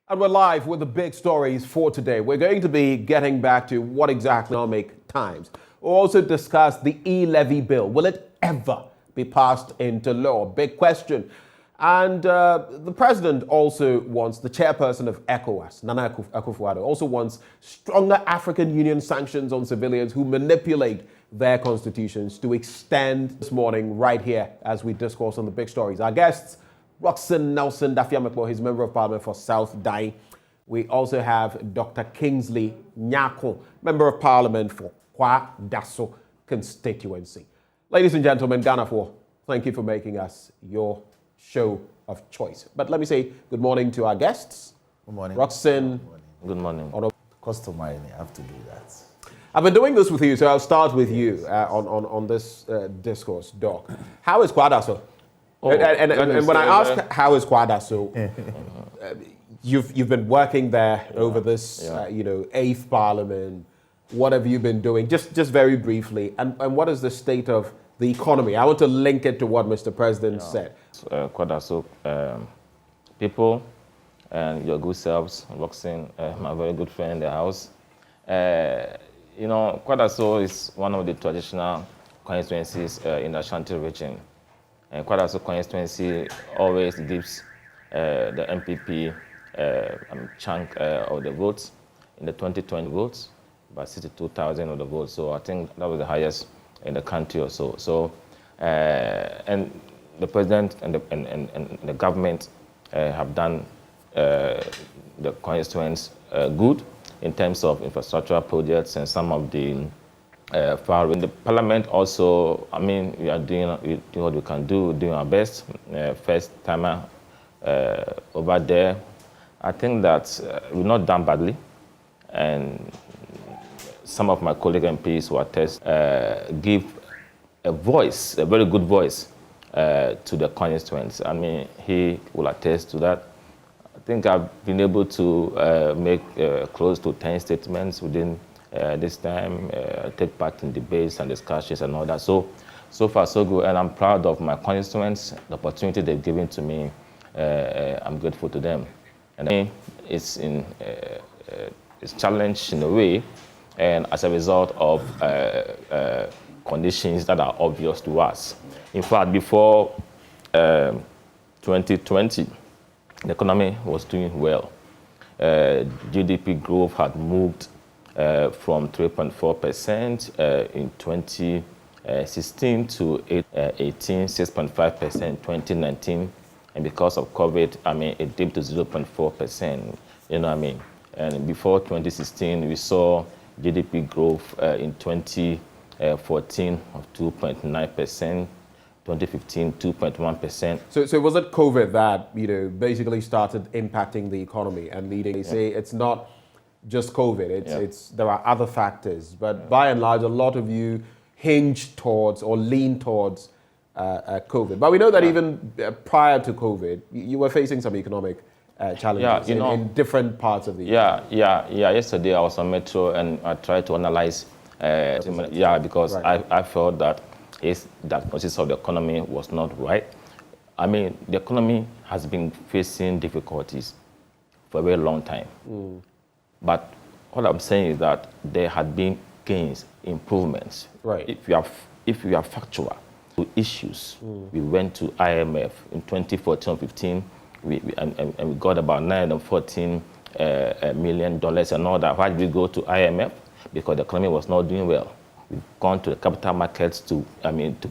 And we're live with the big stories for today. We're going to be getting back to what exactly economic times. We'll also discuss the Levy bill. Will it ever be passed into law? Big question. And the president also wants, the chairperson of ECOWAS, Nana Akufo-Addo, also wants stronger African Union sanctions on civilians who manipulate their constitutions to extend this morning right here as we discourse on the big stories. Our guests, Roxanne Nelson Dafiamekbo, he's Member of Parliament for South Dai. We also have Dr. Kingsley Nyako, Member of Parliament for Kwa Daso constituency. Ladies and gentlemen, Ghana 4, thank you for making us your show of choice. But let me say good morning to our guests. Good morning. Roxanne. Good morning. Customary, I have to do that. I've been doing this with you, so I'll start with you on this discourse, Doc. How is Kwa Daso? And when I ask how is Kwa Daso, you've been working there over this, 8th Parliament. What have you been doing? Just very briefly. And what is the state of the economy? I want to link it to what Mr. President said. Kwa Daso, people and your good selves, Roxanne, my very good friend in the house. Kwa Daso is one of the traditional constituencies in the Ashanti region. And Kwa Daso constituency always gives the MPP a chunk of the votes. In the 2020 votes, about 62,000 of the votes. So I think that was the highest in the country or so. So, and the president and the government have done the constituents good in terms of infrastructural projects and some of the in the parliament also. I mean, we are doing what we can do, doing our best. First timer over there. I think that we're not done badly, and some of my colleague MPs who attest give a voice, a very good voice to the constituents. I mean, he will attest to that. I think I've been able to make close to 10 statements within this time, take part in debates and discussions and all that. So far so good, and I'm proud of my constituents, the opportunity they've given to me. I'm grateful to them. And I mean, it's challenged in a way, and as a result of conditions that are obvious to us. In fact, before 2020, the economy was doing well. GDP growth had moved from 3.4% in 2016 to 6.5% in 2019. And because of COVID, I mean, it dipped to 0.4%, you know what I mean? And before 2016, we saw GDP growth in 2014 of 2.9%, 2015, 2.1%. So was it COVID that, basically started impacting the economy and leading? They say it's not just COVID, there are other factors. But by and large, a lot of you hinge towards or lean towards COVID. But we know that even prior to COVID, you were facing some economic challenges in different parts of the year. Yesterday I was on Metro and I tried to analyze, because I felt that the diagnosis of the economy was not right. I mean, the economy has been facing difficulties for a very long time. But what I'm saying is that there had been gains, improvements. Right. If you are factual to issues, we went to IMF in 2014-15, and we got about $914 million and all that. Why did we go to IMF? Because the economy was not doing well. We've gone to the capital markets to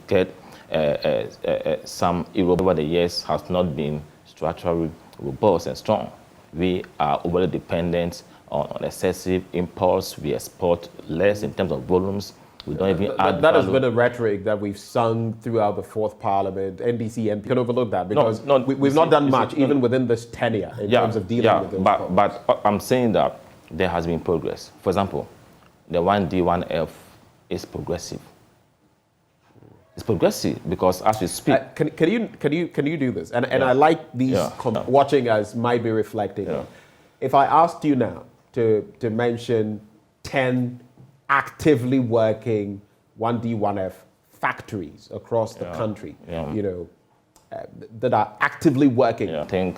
get some Europe over the years has not been structurally robust and strong. We are overly dependent on excessive imports. We export less in terms of volumes. We don't even add that has been a rhetoric that we've sung throughout the 4th Parliament, NDC, and you can overlook that because we've not done much even within this tenure in terms of dealing with those problems. But I'm saying that there has been progress. For example, the 1D, 1F is progressive. It's progressive because as we speak. Can you do this? And I like these watching us might be reflecting. If I asked you now to mention 10 actively working 1D, 1F factories across the country, that are actively working? Yeah, I think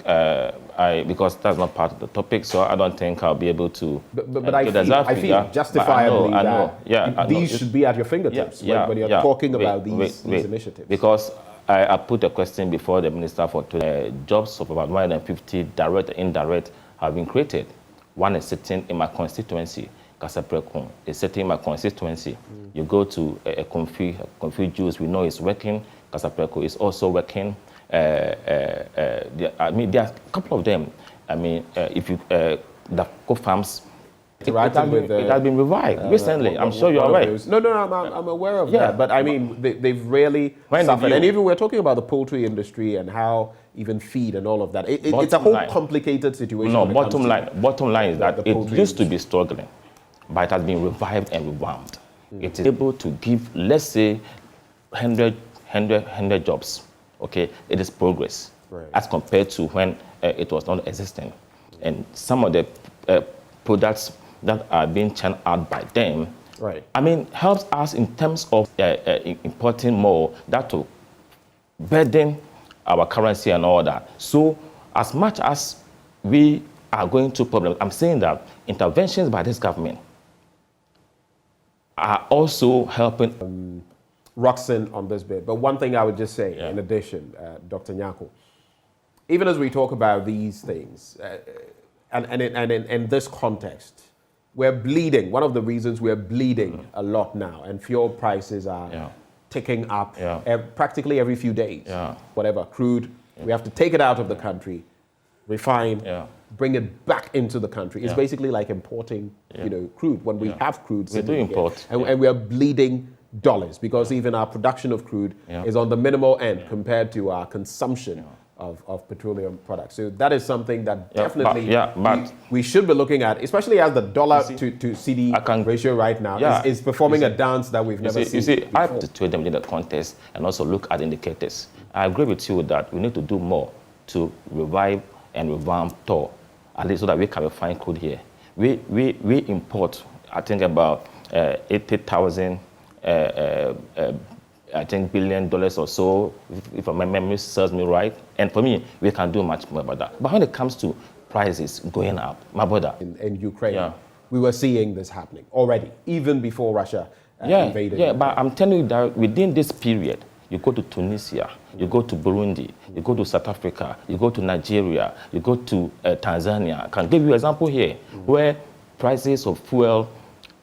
because that's not part of the topic, so I don't think I'll be able to. But I feel justifiably that these should be at your fingertips when you're talking about these initiatives. Because I put a question before the minister for today. Jobs of about 150, direct and indirect, have been created. One is sitting in my constituency. Kasaprekon is sitting in my constituency. You go to a Confused Jews, we know it's working. Kasapreko is also working. I mean, there are a couple of them. I mean, if you the co-farms, it has been revived recently. I'm sure you're aware. No, I'm aware of that. But I mean, they've really suffered. And even we're talking about the poultry industry and how even feed and all of that. It's a whole complicated situation. No, bottom line is that it used to be struggling, but it has been revived and revamped. It is able to give, let's say, 100 jobs. Okay, it is progress as compared to when it was not existing. And some of the products that are being churned out by them, I mean, helps us in terms of importing more, that to burden our currency and all that. So as much as we are going through problems, I'm saying that interventions by this government are also helping. Roxanne on this bit. But one thing I would just say, in addition, Dr. Nyako, even as we talk about these things, and in this context, we're bleeding. One of the reasons we're bleeding a lot now, and fuel prices are ticking up practically every few days. Whatever, crude, we have to take it out of the country, refine, bring it back into the country. It's basically like importing, crude. When we have crude, we do import, and we are bleeding dollars because even our production of crude is on the minimal end compared to our consumption of petroleum products. So that is something that definitely we should be looking at, especially as the dollar to CD ratio right now is performing a dance that we've never seen. You see, I have to trade them in the context and also look at indicators. I agree with you that we need to do more to revive and revamp TOR, at least so that we can refine crude here. We import, I think, about 80,000 I think $1 billion or so, if my memory serves me right. And for me, we can do much more about that. But when it comes to prices going up, my brother. In Ukraine, we were seeing this happening already, even before Russia invaded. Yeah, but I'm telling you that within this period, you go to Tunisia, you go to Burundi, you go to South Africa, you go to Nigeria, you go to Tanzania. I can give you an example here, where prices of fuel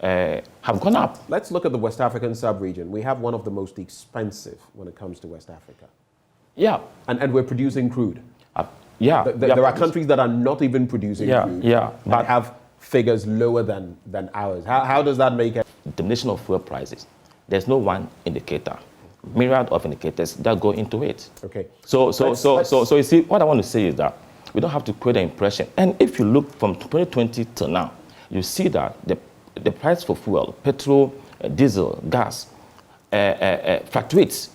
have gone up. Let's look at the West African sub-region. We have one of the most expensive when it comes to West Africa. Yeah. And we're producing crude. There are countries that are not even producing crude. But have figures lower than ours. How does that make it? Diminution of fuel prices. There's no one indicator. Myriad of indicators that go into it. Okay. So you see, what I want to say is that we don't have to create an impression. And if you look from 2020 to now, you see that the price for fuel, petrol, diesel, gas, fluctuates.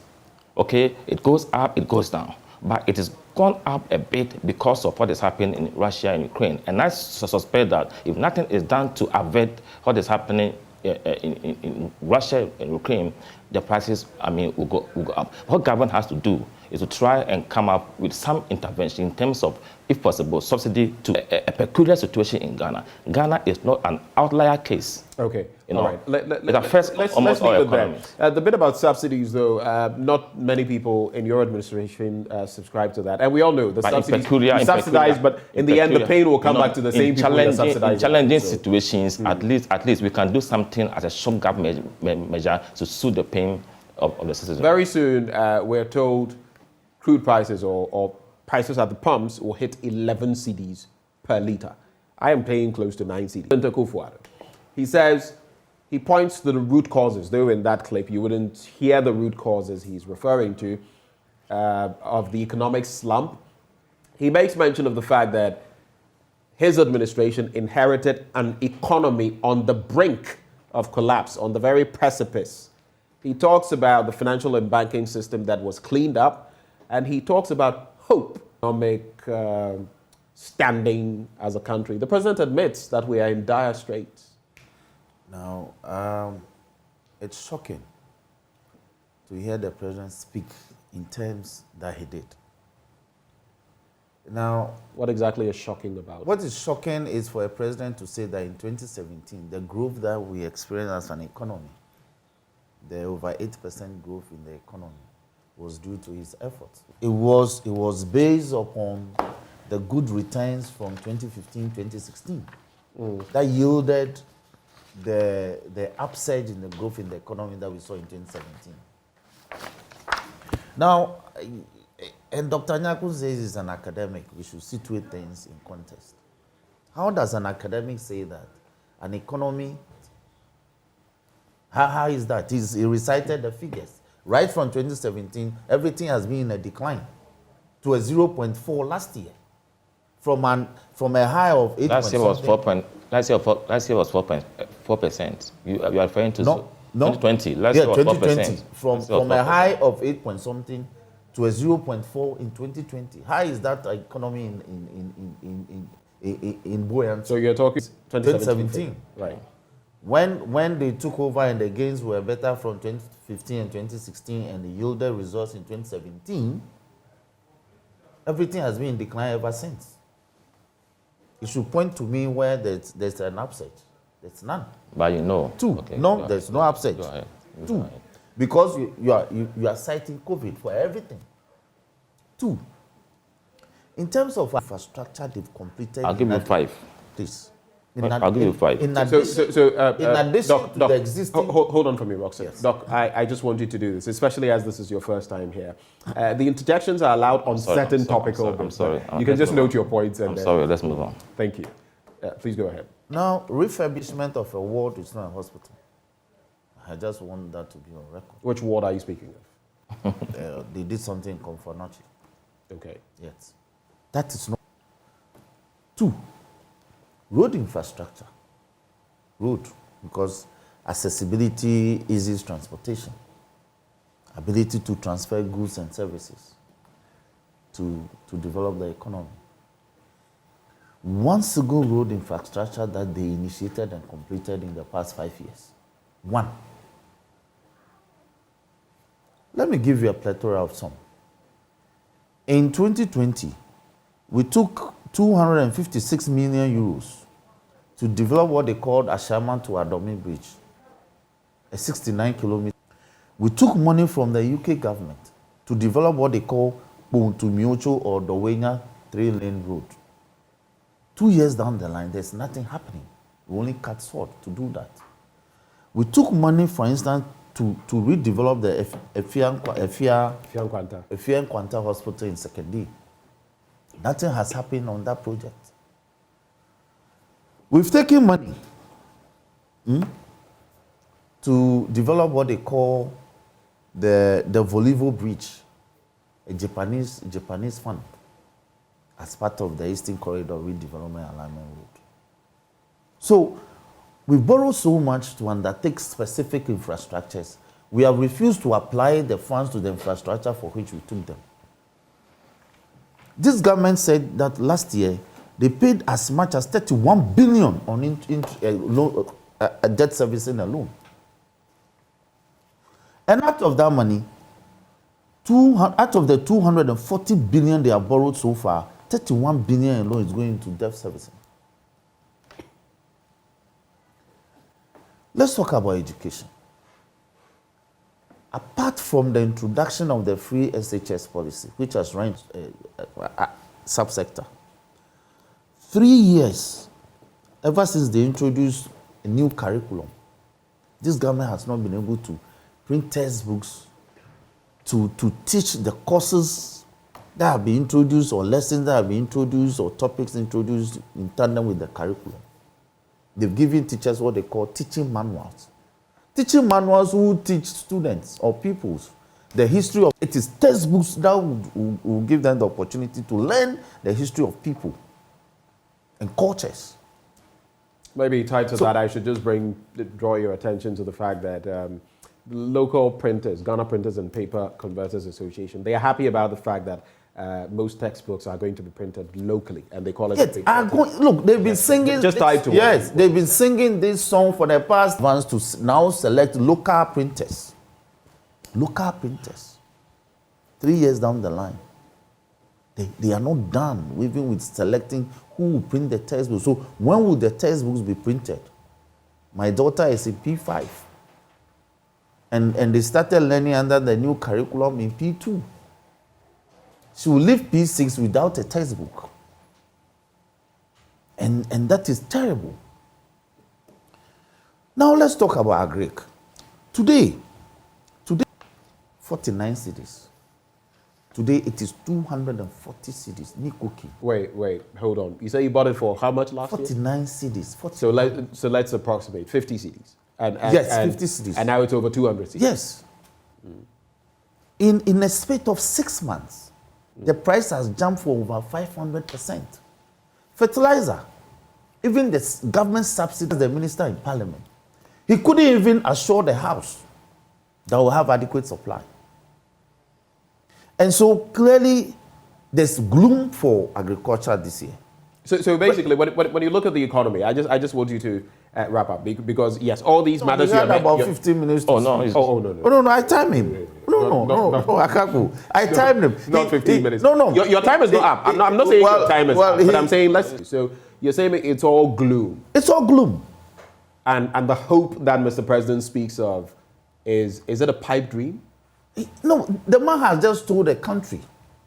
Okay, it goes up, it goes down. But it has gone up a bit because of what is happening in Russia and Ukraine. And I suspect that if nothing is done to avert what is happening in Russia and Ukraine, the prices, will go up. What government has to do is to try and come up with some intervention in terms of, if possible, subsidy to a peculiar situation in Ghana. Ghana is not an outlier case. Okay, all right. It affects almost all economies. The bit about subsidies, though, not many people in your administration subscribe to that. And we all know the subsidies subsidize, but in the end, the pain will come back to the same people that subsidize. In challenging situations, at least we can do something as a short-gap measure to soothe the pain of the citizens. Very soon, we're told crude prices or prices at the pumps will hit 11 cedis per litre. I am paying close to 9 cedis. Akufo-Addo. He says, he points to the root causes, though in that clip you wouldn't hear the root causes he's referring to of the economic slump. He makes mention of the fact that his administration inherited an economy on the brink of collapse, on the very precipice. He talks about the financial and banking system that was cleaned up, and he talks about hope, economic standing as a country. The president admits that we are in dire straits. Now, it's shocking to hear the president speak in terms that he did. Now, What exactly is shocking about it? what is shocking is for a president to say that in 2017, the growth that we experienced as an economy, the over 8% growth in the economy, was due to his efforts. It was based upon the good returns from 2015, 2016 that yielded the upsurge in the growth in the economy that we saw in 2017. Now, and Dr. Nyaku says he's an academic. We should situate things in context. How does an academic say that? An economy, how is that? He recited the figures. Right from 2017, everything has been in a decline to a 0.4 last year. From a high of 8. Last year was 4%. You are referring to 2020. Last year was 4%. From a high of 8 point something to a 0.4 in 2020. How is that economy in buoyancy? So you're talking 2017. Right. When they took over and the gains were better from 2015 and 2016 and they yielded results in 2017, everything has been in decline ever since. It should point to me where there's an upset. There's none. But you know. Two. Okay, no, there's no upset. Two. Because you are citing COVID for everything. Two. In terms of infrastructure, they've completed. I'll give you 5. This. I'll give you 5. In addition Doc, to the existing... Hold on for me, Roxanne. Yes. Doc, I just want you to do this, especially as this is your first time here. The interjections are allowed on certain topical... I'm sorry. You can just note your points. And I'm sorry, let's move on. Thank you. Please go ahead. Now, refurbishment of a ward is not a hospital. I just want that to be on record. Which ward are you speaking of? They did something in Comfortnochi. Okay. Yes. That is not... Two. Road infrastructure. Road, because accessibility eases transportation. Ability to transfer goods and services to develop the economy. One single road infrastructure that they initiated and completed in the past 5 years. One. Let me give you a plethora of some. In 2020, we took 256 million euros to develop what they called Ashaiman to Adomi Bridge, a 69-kilometer. We took money from the UK government to develop what they call Buntu-Miocho or Dowenya 3-lane road. 2 years down the line, there's nothing happening. We only cut short to do that. We took money, for instance, to redevelop the Efia Nkwanta Hospital in Sekedi. Nothing has happened on that project. We've taken money to develop what they call the Volivo Bridge, a Japanese fund, as part of the Eastern Corridor Redevelopment Alignment Road. So we borrow so much to undertake specific infrastructures. We have refused to apply the funds to the infrastructure for which we took them. This government said that last year they paid as much as 31 billion on debt servicing alone. And out of that money, out of the 240 billion they have borrowed so far, 31 billion alone is going into debt servicing. Let's talk about education. Apart from the introduction of the free SHS policy, which has run a subsector, 3 years, ever since they introduced a new curriculum, this government has not been able to print textbooks to teach the courses that have been introduced or lessons that have been introduced or topics introduced in tandem with the curriculum. They've given teachers what they call teaching manuals. Teaching manuals who teach students or pupils the history of... It is textbooks that will give them the opportunity to learn the history of people and cultures. Maybe tied to that, I should just draw your attention to the fact that local printers, Ghana Printers and Paper Converters Association, they are happy about the fact that most textbooks are going to be printed locally, and they call it. Look, they've been singing. Just tied to yes, they've been singing this song for the past months to now select local printers. Local printers. 3 years down the line. They are not done even with selecting who will print the textbooks. So when will the textbooks be printed? My daughter is in P5. And they started learning under the new curriculum in P2. She will leave P6 without a textbook. And that is terrible. Now let's talk about agric. Today, 49 cities. Today it is 240 cities. Wait, hold on. You say you bought it for how much last 49 year? Cities. 49 cities. So let's approximate 50 cities. Yes, 50 cities. And now it's over 200 cities. Yes. In a space of 6 months, the price has jumped for over 500%. Fertilizer, even the government subsidies the minister in parliament. He couldn't even assure the house that will have adequate supply. And so clearly, there's gloom for agriculture this year. So basically, when you look at the economy, I just want you to wrap up because yes, all these matters. You had about 15 minutes. Oh no! No! I time him. No! I can't go. I timed him. Not 15 minutes. No. Your time is not up. I'm not saying your time is up, but I'm saying let's. So you're saying it's all gloom. It's all gloom. And the hope that Mr. President speaks of is it a pipe dream? No, the man has just told the country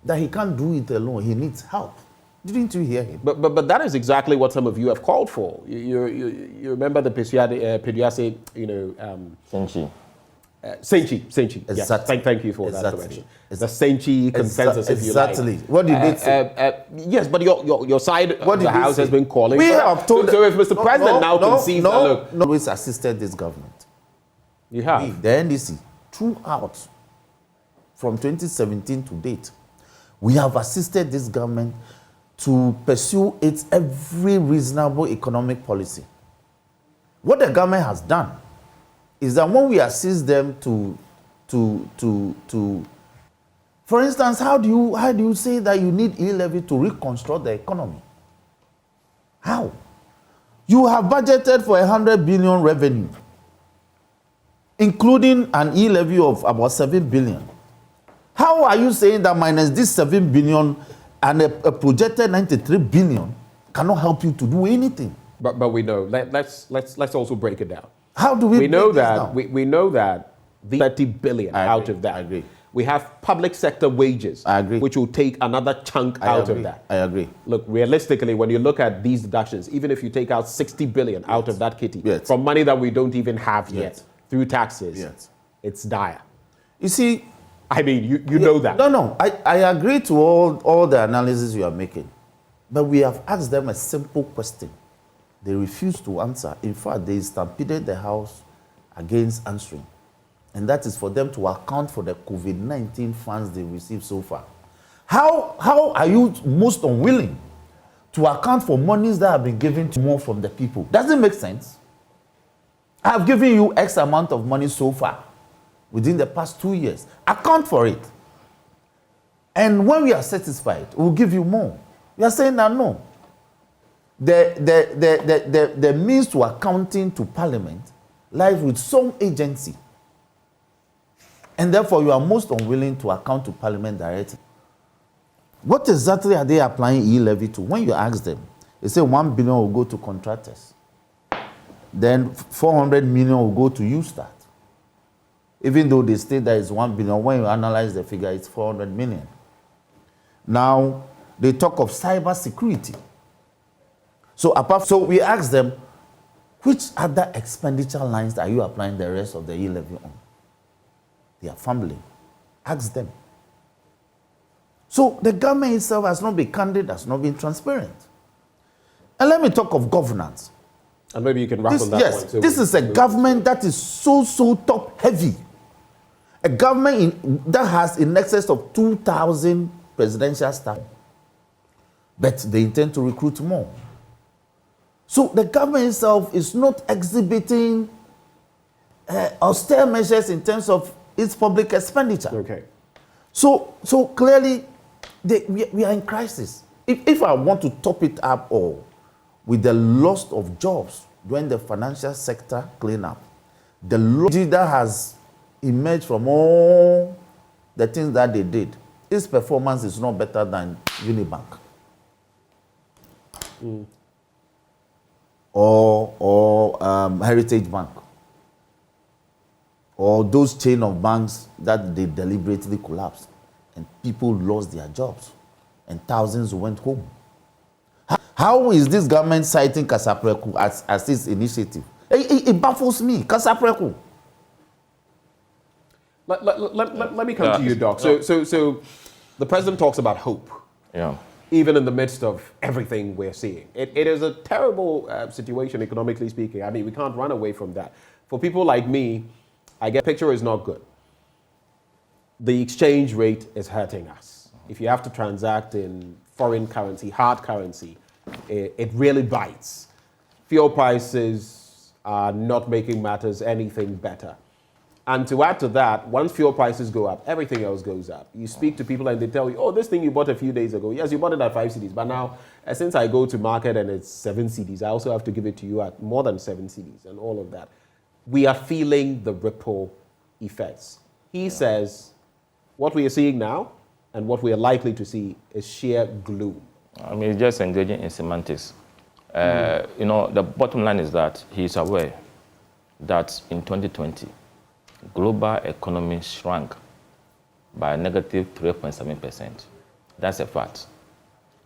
that he can't do it alone. He needs help. Didn't you hear him? But that is exactly what some of you have called for. You remember the Pediase, Senchi. Senchi. Exactly. Yes. Thank you for that correction. The Senchi consensus, if you like. Exactly. What did they say? Yes, but your side of the House has been calling. We have told. So if Mr. President now concedes that, look, always assisted this government. You have. The NDC throughout from 2017 to date, we have assisted this government to pursue its every reasonable economic policy. What the government has done is that when we assist them for instance, how do you say that you need Elevy to reconstruct the economy? How? You have budgeted for 100 billion revenue, including an Elevy of about 7 billion. How are you saying that minus this 7 billion and a projected 93 billion cannot help you to do anything? But we know. Let's also break it down. How do we know that we know that the 30 billion out of that. I agree. We have public sector wages, I agree, which will take another chunk out of that. I agree. Look, realistically, when you look at these deductions, even if you take out 60 billion out of that kitty, yes, from money that we don't even have yet through taxes, it's dire. You see, I mean, you know that. No, I agree to all the analysis you are making. But we have asked them a simple question. They refused to answer. In fact, they stampeded the House against answering. And that is for them to account for the COVID-19 funds they received so far. How are you most unwilling to account for monies that have been given to more from the people? Doesn't make sense. I have given you X amount of money so far within the past 2 years. Account for it. And when we are satisfied, we'll give you more. We are saying that no. The means to accounting to Parliament lies with some agency. And therefore, you are most unwilling to account to Parliament directly. What exactly are they applying Elevy to? When you ask them, they say 1 billion will go to contractors. Then 400 million will go to Ustart. Even though they state that it's 1 billion, when you analyze the figure, it's 400 million. Now, they talk of cyber security. So we ask them, which other expenditure lines are you applying the rest of the Elevy on? They are fumbling. Ask them. So the government itself has not been candid, has not been transparent. And let me talk of governance. And maybe you can wrap on that point. Yes, this is a government that is so top heavy. A government that has in excess of 2,000 presidential staff. But they intend to recruit more. So the government itself is not exhibiting austere measures in terms of its public expenditure. Okay. So clearly, we are in crisis. If I want to top it up all with the loss of jobs during the financial sector cleanup, the loss that has emerged from all the things that they did, its performance is not better than Unibank. Or Heritage Bank, or those chain of banks that they deliberately collapsed, and people lost their jobs, and thousands went home. How is this government citing Kasapreku as its initiative? It baffles me. Kasapreku. Let me come to you, Doc. So the president talks about hope. Yeah. Even in the midst of everything we're seeing. It is a terrible situation, economically speaking. I mean, we can't run away from that. For people like me, I get the picture is not good. The exchange rate is hurting us. If you have to transact in foreign currency, hard currency, it really bites. Fuel prices are not making matters anything better. And to add to that, once fuel prices go up, everything else goes up. You speak to people and they tell you, oh, this thing you bought a few days ago. Yes, you bought it at 5 cedis. But now, since I go to market and it's 7 cedis, I also have to give it to you at more than 7 cedis and all of that. We are feeling the ripple effects. He says what we are seeing now and what we are likely to see is sheer gloom. I mean, just engaging in semantics. You know, the bottom line is that he is aware that in 2020, global economy shrank by a negative 3.7%. That's a fact.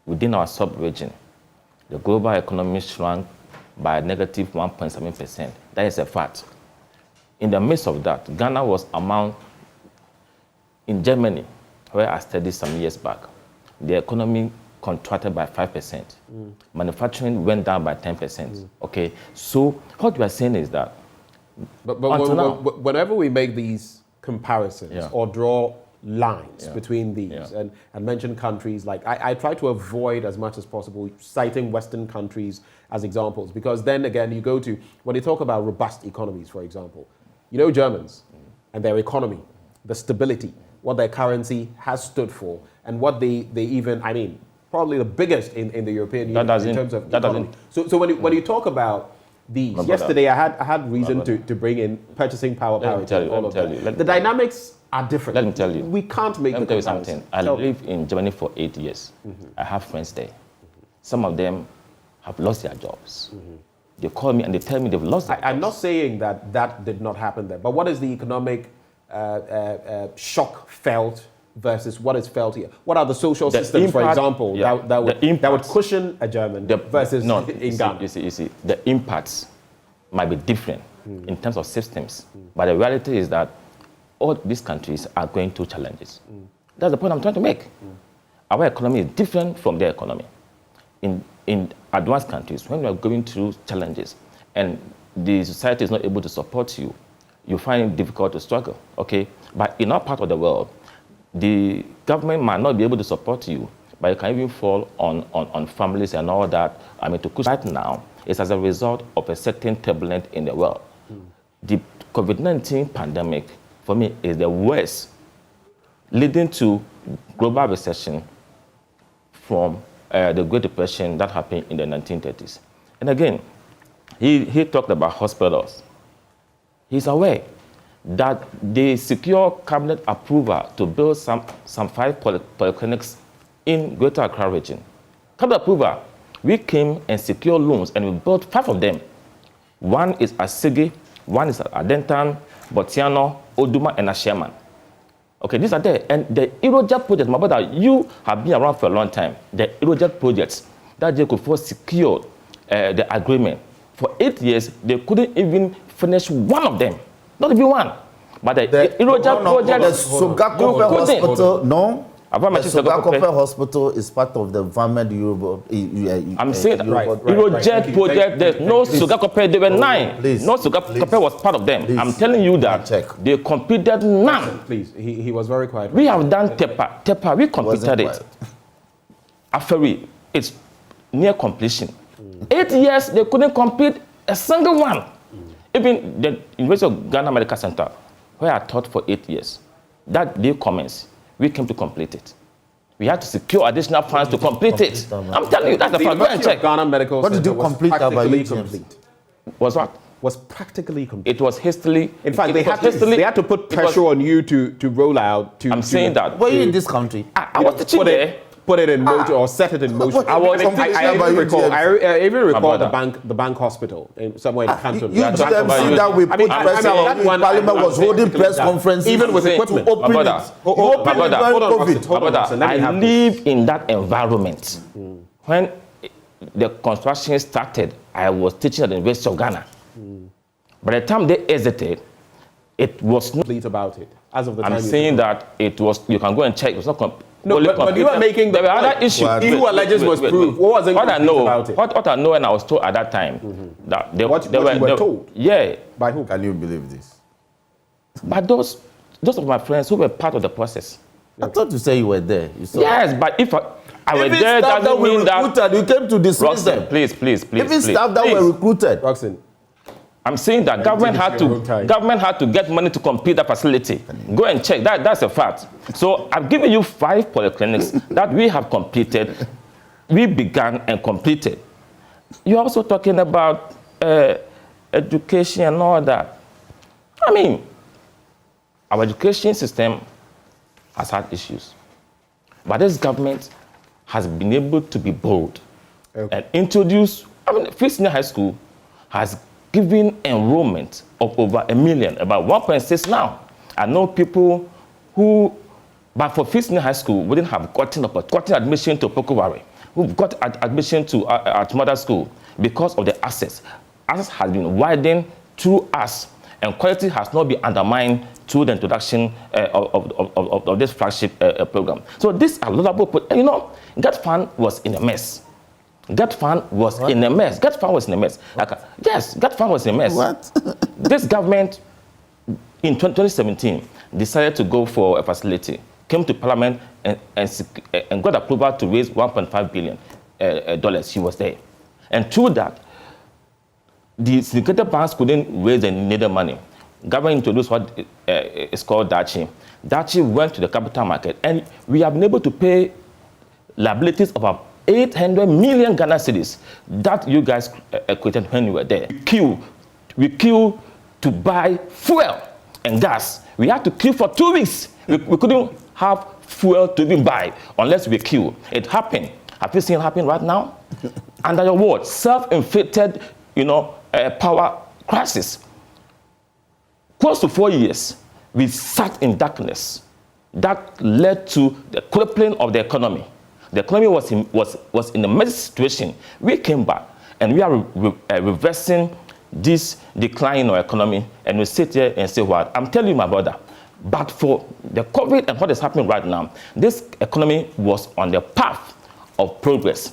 Within our sub-region, the global economy shrank by a negative 1.7%. That is a fact. In the midst of that, Ghana was among, in Germany, where I studied some years back, the economy contracted by 5%. Manufacturing went down by 10%. Okay, so what we are saying is that But whenever we make these comparisons or draw lines between these and mention countries, like I try to avoid as much as possible citing Western countries as examples, because then again you go to, when you talk about robust economies, for example, you know, Germans and their economy, the stability, what their currency has stood for, and what they even, I mean, probably the biggest in the European Union in terms of economy. So when you talk about these. Yesterday, I had reason to bring in purchasing power parity. The dynamics are different. Let me tell you. We can't make the comparison. Let me tell you something. I lived in Germany for 8 years. I have friends there. Some of them have lost their jobs. They call me and they tell me they've lost their jobs. I'm not saying that did not happen there, but what is the economic shock felt versus what is felt here? What are the social systems, for example, that would cushion a German versus in Ghana? You see, the impacts might be different in terms of systems, but the reality is that all these countries are going through challenges. That's the point I'm trying to make. Our economy is different from their economy. In advanced countries, when you are going through challenges and the society is not able to support you, you find it difficult to struggle, okay? But in our part of the world, the government might not be able to support you, but you can even fall on families and all that. I mean, to push right now is as a result of a certain turbulence in the world. The COVID-19 pandemic, for me, is the worst, leading to global recession from the Great Depression that happened in the 1930s. And again, he talked about hospitals. He's aware that they secure cabinet approval to build some 5 polyclinics in Greater Accra region. Cabinet approval, we came and secured loans and we built 5 of them. One is at Sigi, one is at Adentan, Botiano, Oduma, and Asherman. Okay, these are there. And the Erojet project, my brother, you have been around for a long time. The Erojet projects that they could first secure the agreement. For 8 years, they couldn't even finish one of them. Not even one. But the Erojet project, the Sogakope Hospital, no. The Sogakope Hospital is part of the environment Europe. I'm saying that Erojet project, there's no Sogakope, there were 9. No Sogakope was part of them. I'm telling you that they completed none. Please, he was very quiet. We have done Tepa, we completed it. Aferi, it's near completion. 8 years, they couldn't complete a single one. Even the University of Ghana Medical Center, where I taught for 8 years, that day commenced, we came to complete it. We had to secure additional funds to complete it. I'm telling you, that's the fact. Go and check. Ghana Medical What did you complete about complete? Was what? was practically complete. It was hastily. In fact, they had to put pressure on you to roll out. I'm saying that. Were you in this country? I was teaching there. Put it in motion or set it in motion. I even recall the bank hospital somewhere in Canton. You didn't see that we put pressure on you. Parliament was holding press conferences. Even with equipment. My brother, I live in that environment. When the construction started, I was teaching at the University of Ghana. By the time they exited, it was not complete about it. As of the time I'm saying that it was. You can go and check. It was not complete. No, but you are making the other issue. He who alleges was proved. What was what I know about it? What I know, and I was told at that time that they were told. Yeah. By who? Can you believe this? By those of my friends who were part of the process. I thought you say you were there. You saw yes, but if I was there, that doesn't mean that you came to dismiss them. Please. Even staff that were recruited. Roxanne. I'm saying that government had to get money to complete that facility. Go and check. That's a fact. So I've given you 5 polyclinics that we have completed. We began and completed. You're also talking about education and all that. I mean, our education system has had issues. But this government has been able to be bold and introduce, Free Senior High School has given enrollment of over 1 million, about 1.6 now. I know people who, but for Free Senior High School, wouldn't have gotten admission to Pokowari, who've got admission to at Mother School because of the access. Access has been widened through us, and quality has not been undermined through the introduction of this flagship program. So this are laudable. You know, that fund was in a mess. Get Fund was in a mess. Get Fund was in a mess. Yes, Get Fund was in a mess. What? This government in 2017 decided to go for a facility, came to Parliament and got approval to raise $1.5 billion dollars. She was there. And through that, the syndicated banks couldn't raise the needed money. Government introduced what is called Dachi. Dachi went to the capital market, and we have been able to pay liabilities of about 800 million Ghana cedis that you guys created when you were there. We queue to buy fuel and gas. We had to queue for 2 weeks. We couldn't have fuel to be buy unless we queue. It happened. Have you seen it happen right now? Under your word, self-inflicted, power crisis. Close to 4 years, we sat in darkness. That led to the crippling of the economy. The economy was in a messy situation. We came back, and we are reversing this decline in our economy, and we sit here and say, what? I'm telling you, my brother, but for the COVID and what is happening right now, this economy was on the path of progress.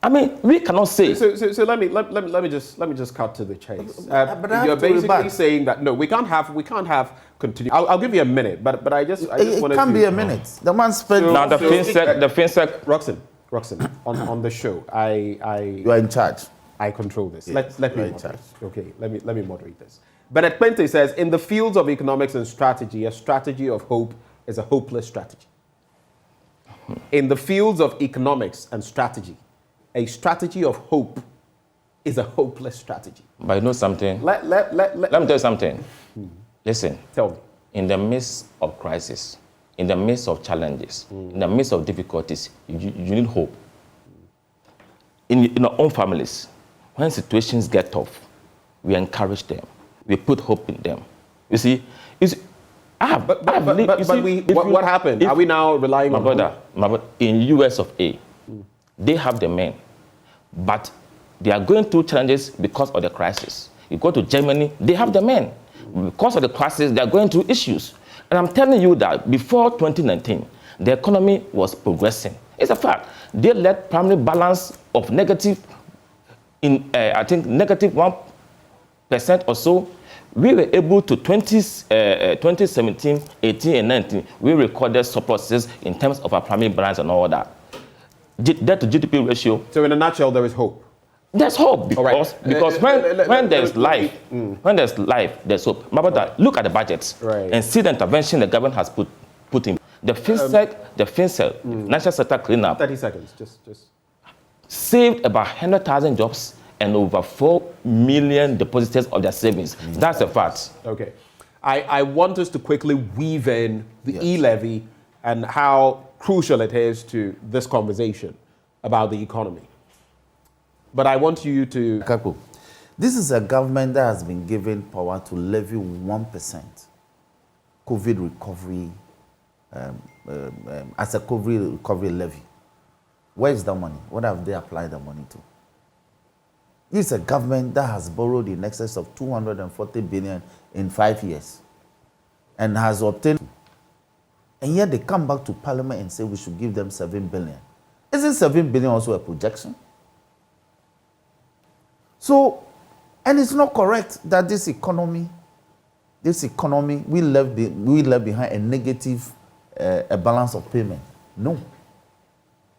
I mean, we cannot say. So let me just cut to the chase. You're basically saying that no, we can't have continue. I'll give you a minute, but I just it can't be a minute. The man spent. Now the FinSec. Roxanne, on the show, you are in charge. I control this. Yes, Let me moderate. Okay, let me moderate this. Bennett Quinte says, in the fields of economics and strategy, a strategy of hope is a hopeless strategy. In the fields of economics and strategy, a strategy of hope is a hopeless strategy. But you know something? Let me tell you something. Listen. Tell me. In the midst of crisis, in the midst of challenges, in the midst of difficulties, you need hope. In our own families, when situations get tough, we encourage them. We put hope in them. You see, what happened? Are we now relying on my brother, in US of A, they have the men, but they are going through challenges because of the crisis. You go to Germany, they have the men. Because of the crisis, they are going through issues. And I'm telling you that before 2019, the economy was progressing. It's a fact. They led primary balance of negative, I think negative 1% or so. We were able to 2017, 18, and 19, we recorded surpluses in terms of our primary balance and all that. Debt to GDP ratio. So in a nutshell, there is hope. There's hope because when there's life, there's hope. My brother, look at the budget and see the intervention the government has put in. The FinSec, national sector cleanup. 30 seconds, just saved about 100,000 jobs and over 4 million depositors of their savings. That's a fact. Okay. I want us to quickly weave in the Yes. e-levy and how crucial it is to this conversation about the economy. But I want you to... Kaku, this is a government that has been given power to levy 1% COVID recovery as a COVID recovery levy. Where is the money? What have they applied the money to? This is a government that has borrowed in excess of 240 billion in 5 years and has obtained, and yet they come back to Parliament and say we should give them 7 billion. Isn't 7 billion also a projection? So, and it's not correct that this economy, we left behind a negative a balance of payment. No.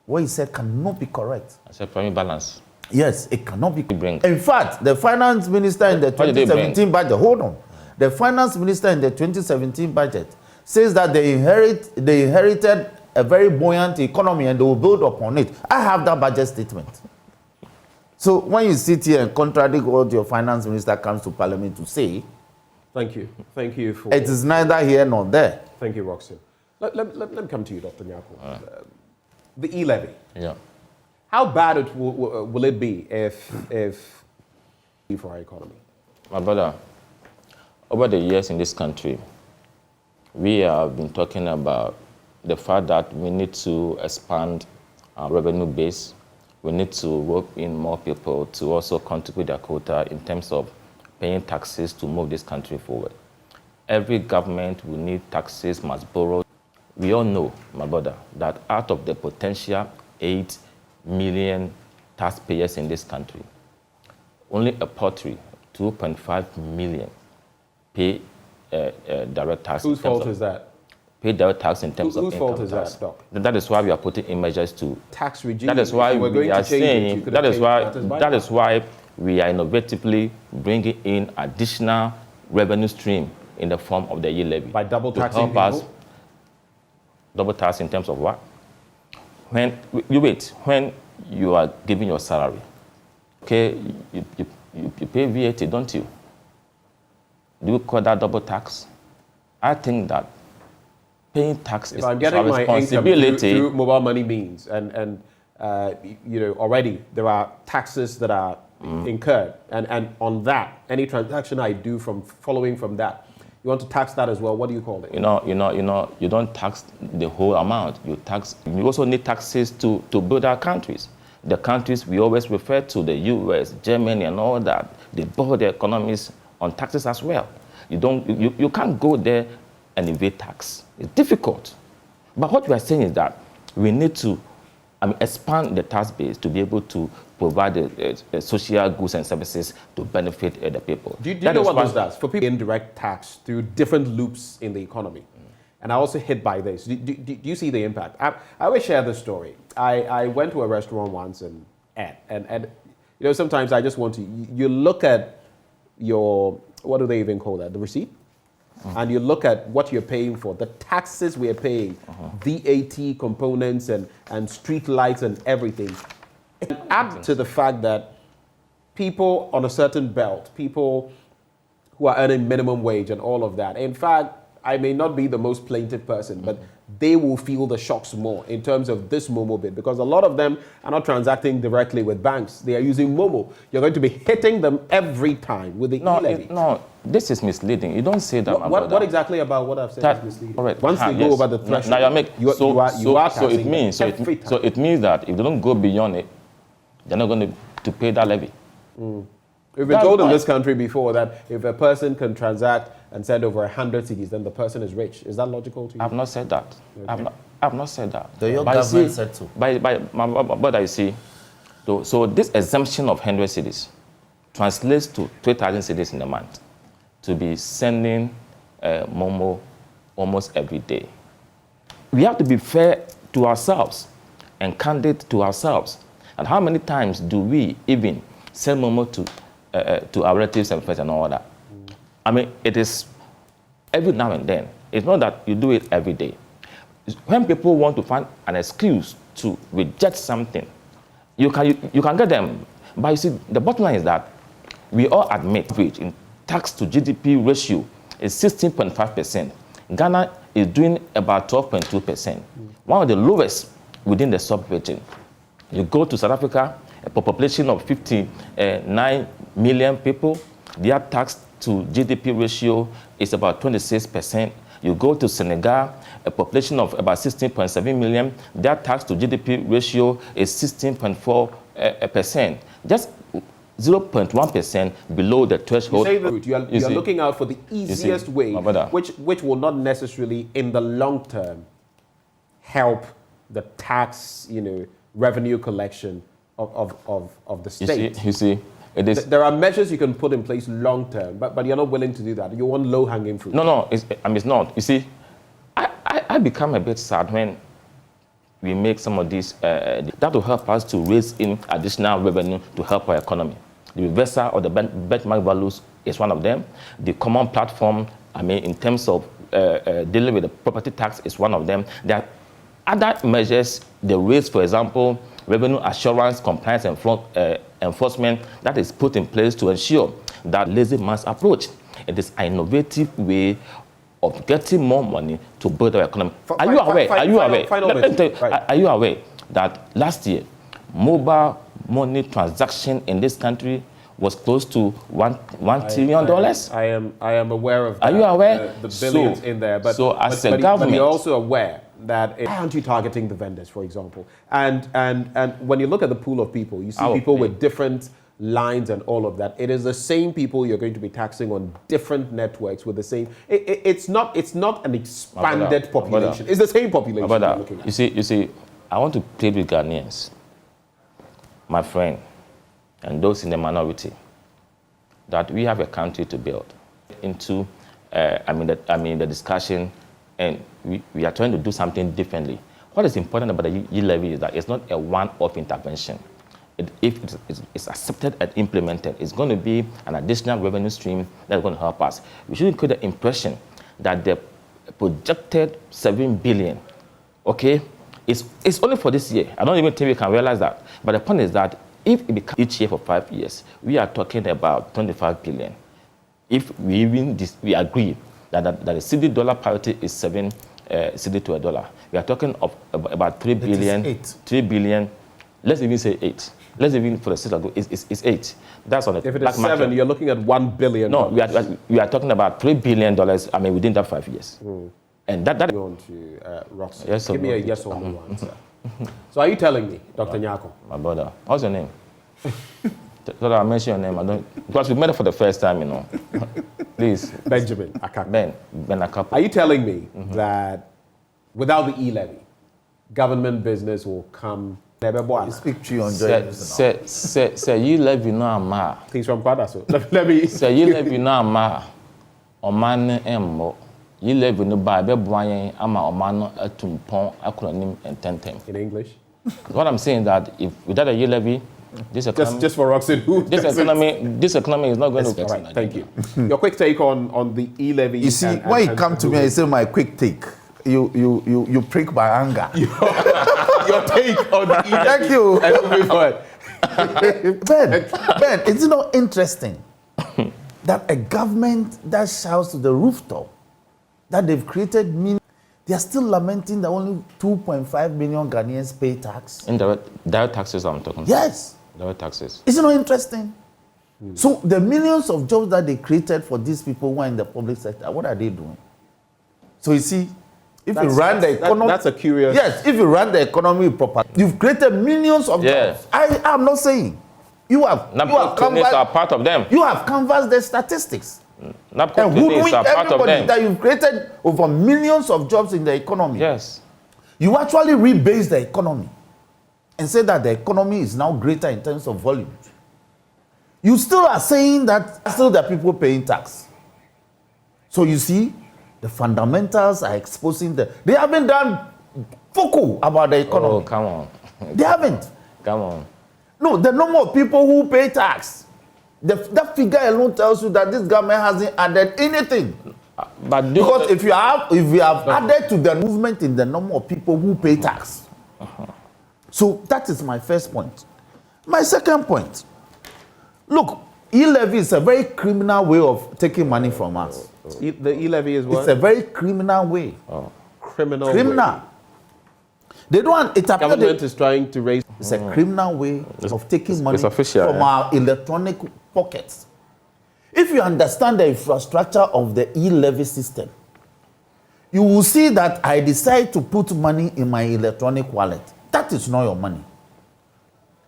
What he said cannot be correct. I said primary balance. Yes, it cannot be. Bring. In fact, the finance minister in the What did they 2017 budget, hold on. The finance minister in the 2017 budget says that they inherited a very buoyant economy and they will build upon it. I have that budget statement. So when you sit here and contradict what your finance minister comes to Parliament to say, Thank you. Thank you for... it is neither here nor there. Thank you, Roxy. Let me come to you, Dr. Nyako. The e-levy. Yeah. How bad will it be if for our economy? My brother, over the years in this country, we have been talking about the fact that we need to expand our revenue base. We need to rope in more people to also contribute their quota in terms of paying taxes to move this country forward. Every government will need taxes, must borrow. We all know, my brother, that out of the potential 8 million taxpayers in this country, only a paltry 2.5 million pay direct tax. Whose fault is that? Pay direct tax in terms of Whose income fault is tax. that, Doc? That is why we are putting in measures to Tax regime. That is why If we're going we are to change it, saying you could that have is changed why that as that bylaw. is why we are innovatively bringing in additional revenue stream in the form of the e-levy. By double to taxing help us. people? Double tax in terms of what? When you are giving your salary, okay, you pay VAT, don't you? Do you call that double tax? I think that paying tax is I'm a getting my income responsibility. through mobile money means, and already there are taxes that are incurred, and on that, any transaction I do following from that, you want to tax that as well. What do you call it? You don't tax the whole amount. You also need taxes to build our countries. The countries we always refer to, the US, Germany, and all that, they build their economies on taxes as well. You can't go there and evade tax. It's difficult. But what we are saying is that we need to expand the tax base to be able to provide the social goods and services to benefit the people. Do you know what this does? For people, indirect tax through different loops in the economy. And I also hit by this. Do you see the impact? I always share this story. I went to a restaurant once and sometimes I just want to, you look at your, what do they even call that? The receipt? And you look at what you're paying for, the taxes we are paying, VAT components and street lights and everything. And add to the fact that people on a certain belt, people who are earning minimum wage and all of that. In fact, I may not be the most plaintive person, but they will feel the shocks more in terms of this Momo bit, because a lot of them are not transacting directly with banks. They are using Momo. You're going to be hitting them every time with the e-levy. No, this is misleading. You don't say that. What exactly about what I've said is misleading? Correct. Once they go over the threshold, now you are taxing it means them every time. so it means that if they don't go beyond it, they're not going to pay that levy. We've been told in this country before that if a person can transact and send over 100 cedis, then the person is rich. Is that logical to you? I've not said that. Okay. I've not said that. Your government said so. But I see. So this exemption of 100 cedis translates to 3,000 cedis in a month to be sending Momo almost every day. We have to be fair to ourselves and candid to ourselves. And how many times do we even send Momo to our relatives and friends and all that? I mean, it is every now and then. It's not that you do it every day. When people want to find an excuse to reject something, you can get them. But you see, the bottom line is that we all admit which in tax to GDP ratio is 16.5%. Ghana is doing about 12.2%, one of the lowest within the sub-region. You go to South Africa, a population of 59 million people, their tax to GDP ratio is about 26%. You go to Senegal, a population of about 16.7 million, their tax to GDP ratio is 16.4%. Just 0.1% below the threshold. You say that you're looking out for the easiest way, which will not necessarily, in the long term, help the tax, revenue collection of the state. You see, it is. There are measures you can put in place long term, but you're not willing to do that. You want low hanging fruit. No, it's not. You see, I become a bit sad when we make some of these. That will help us to raise in additional revenue to help our economy. The reversal of the benchmark values is one of them. The common platform, in terms of dealing with the property tax, is one of them. There are other measures they raise, for example, revenue assurance, compliance, and enforcement that is put in place to ensure that lazy man's approach. It is an innovative way of getting more money to build our economy. Are you aware? Are you aware that last year, mobile money transaction in this country was close to $1 trillion? I am aware of that. Are you aware? The billions in there. But you're also aware that why aren't you targeting the vendors, for example? And when you look at the pool of people, you see people with different lines and all of that. It is the same people you're going to be taxing on different networks with the same. It's not an expanded population. It's the same population. You're looking at. You see, I want to plead with Ghanaians, my friend, and those in the minority, that we have a country to build into. The discussion, and we are trying to do something differently. What is important about the Elevy is that it's not a one-off intervention. If it's accepted and implemented, it's going to be an additional revenue stream that's going to help us. We shouldn't create the impression that the projected 7 billion, okay, it's only for this year. I don't even think we can realize that. But the point is that if it becomes each year for 5 years, we are talking about 25 billion. If we agree that the CD dollar parity is 7 CD to a dollar, we are talking of about 3 billion. 3 billion. Let's even say 8. Let's even for the sake of it's 8. That's on the if it is 7, you're looking at $1 billion. No, we are talking about $3 billion. Within that 5 years. And that. On to Ross. Yes, give me a yes or no answer. So are you telling me, Dr. Nyako? My brother, what's your name? So that I mention your name. Because we met it for the first time, Please. Benjamin Akako. Ben Akako. Are you telling me that without the e-levy, government business will come? You speak to you on joining Say you Levy no ama. Things from Pada, so let me. Say you Levy no ama. Oman emmo. You Levy no ba be boyen ama oman atumpon akronim ententem. In English. What I'm saying that if without a Levy, this economy, just for Roxanne, this economy is not going to. Right, thank you. Your quick take on the e-levy. You see, when you come to me and say my quick take, you prick my anger. Your take on the e-levy. Thank you. And moving forward. Ben, is it not interesting that a government that shouts to the rooftop that they've created they are still lamenting that only 2.5 million Ghanaians pay tax? Direct taxes I'm talking about. Yes. Direct taxes. Is it not interesting? So the millions of jobs that they created for these people who are in the public sector, what are they doing? So you see, if you run the economy, that's a curious. Yes, if you run the economy properly, you've created millions of jobs. I'm not saying you have. NAPCO clinics are part of them. You have canvassed the statistics. NAPCO clinics are part of them. That you've created over millions of jobs in the economy. Yes. You actually rebase the economy and say that the economy is now greater in terms of volume. You still are saying that still there are people paying tax. So you see, the fundamentals are exposing they haven't done focal about the economy. Oh, come on. They haven't. Come on. No, the number of people who pay tax, that figure alone tells you that this government hasn't added anything. But because if you have added to the movement in the number of people who pay tax. So that is my first point. My second point, Look, e-levy is a very criminal way of taking money from us. The e-levy is what? It's a very criminal way. Criminal. Criminal. They don't. It Government is trying to raise. It's a criminal way of taking money official, from our electronic pockets. If you understand the infrastructure of the e-levy system, you will see that I decide to put money in my electronic wallet. That is not your money.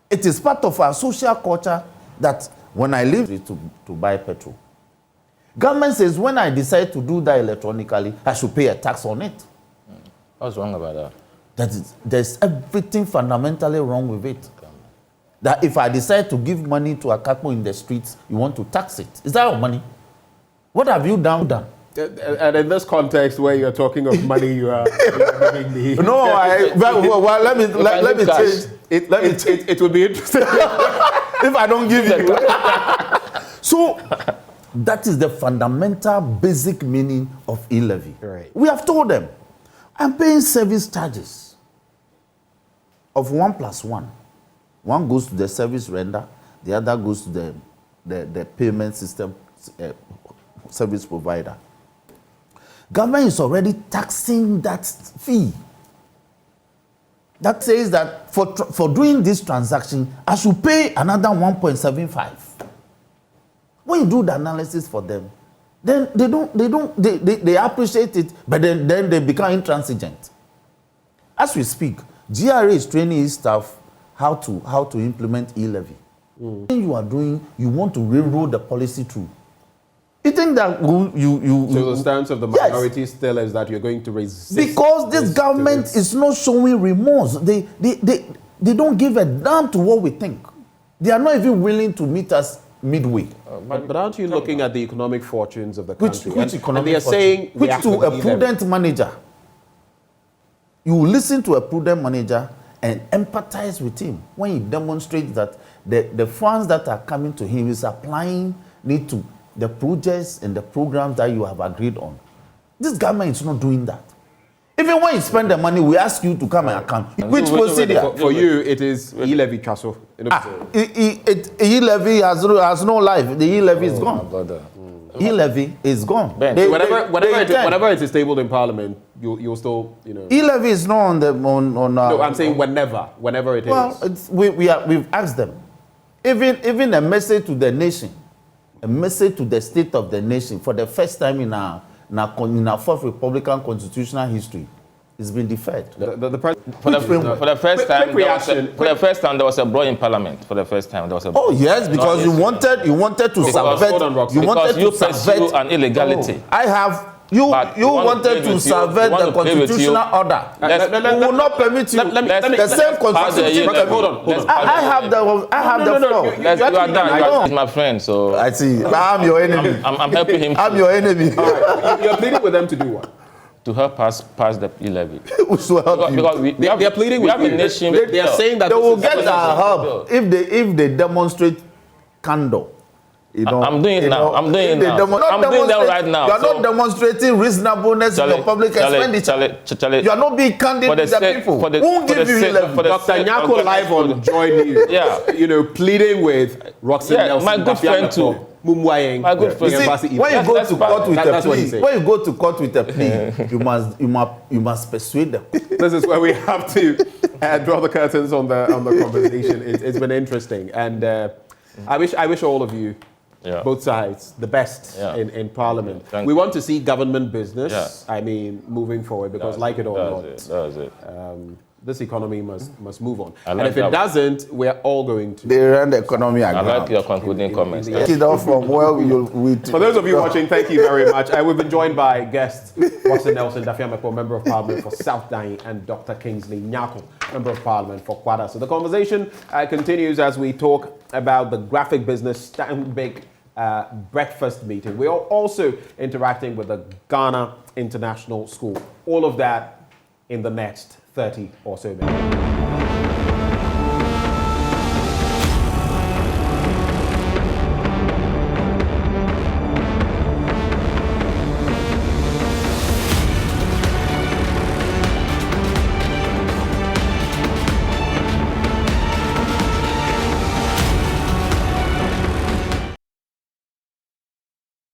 It is part of our social culture that when I leave it to buy petrol, government says when I decide to do that electronically, I should pay a tax on it. What's wrong about that? There's everything fundamentally wrong with it. That if I decide to give money to a couple in the streets, you want to tax it. Is that your money? What have you done? And in this context where you're talking of money, you are giving the... No, well, let me change. It would be interesting If I don't give you. So that is the fundamental basic meaning of e-levy. Right. We have told them, I'm paying service charges of 1+1. One goes to the service render, the other goes to the payment system service provider. Government is already taxing that fee. That says that for doing this transaction, I should pay another 1.75. When you do the analysis for them, then they appreciate it, but then they become intransigent. As we speak, GRA is training its staff how to implement e-levy. When you are doing, you want to railroad the policy through. You think that So the stance of the minority still is that you're going to resist. Because this government is not showing remorse. They don't give a damn to what we think. They are not even willing to meet us midway. But aren't you looking at the economic fortunes of the country? Which economic and they are fortune? saying... Which to a prudent manager. You listen to a prudent manager and empathize with him when he demonstrates that the funds that are coming to him is applying need to the projects and the programs that you have agreed on. This government is not doing that. Even when you spend the money, we ask you to come and account. Which procedure? For you, it is e-levy chasso. E-levy has no life. The e-levy is gone. E-levy is gone. Whenever it is tabled in Parliament, you'll still, E-levy is not on the no, I'm saying whenever it is. Well, we've asked them. Even a message to the nation, a message to the state of the nation for the first time in our fourth Republican constitutional history, it's been deferred. For the first time, there was a brawl in Parliament. For the first time, there was a brawl. Oh yes, because you wanted to subvert. You wanted to subvert an illegality. I have. You wanted to subvert the constitutional order. We will not permit you. The same constitution. Hold on. I have the floor. You are done. He's my friend, so I see. I'm your enemy. I'm helping him. I'm your enemy. Right. You're pleading with them to do what? To help us pass the e-levy. Which will help you. Because they are pleading with you. They are saying that they will get our help if they demonstrate candor. I'm doing it now. I'm doing it now. I'm doing that right now. You are not demonstrating reasonableness in your public expenditure. You are not being candid with the people. Who give you 11? Dr. Nyako live on Joy News. Yeah. Pleading with Roxanne Nelson. My good friend too. My good friend. See, when you go to court with a plea, you must persuade them. This is where we have to draw the curtains on the conversation. It's been interesting, and I wish all of you, both sides, the best in Parliament. We want to see government business. I mean, moving forward, because like it or not, this economy must move on. And if it doesn't, we're all going to. They run the economy aground. I like your concluding comments. For those of you watching, thank you very much. We've been joined by guests Roxanne Nelson, Dafiamepo, Member of Parliament for South Dine, and Dr. Kingsley Nyako, Member of Parliament for Kwada. So the conversation continues as we talk about the graphic business Stanbic breakfast meeting. We are also interacting with the Ghana International School. All of that in the next 30 or so minutes.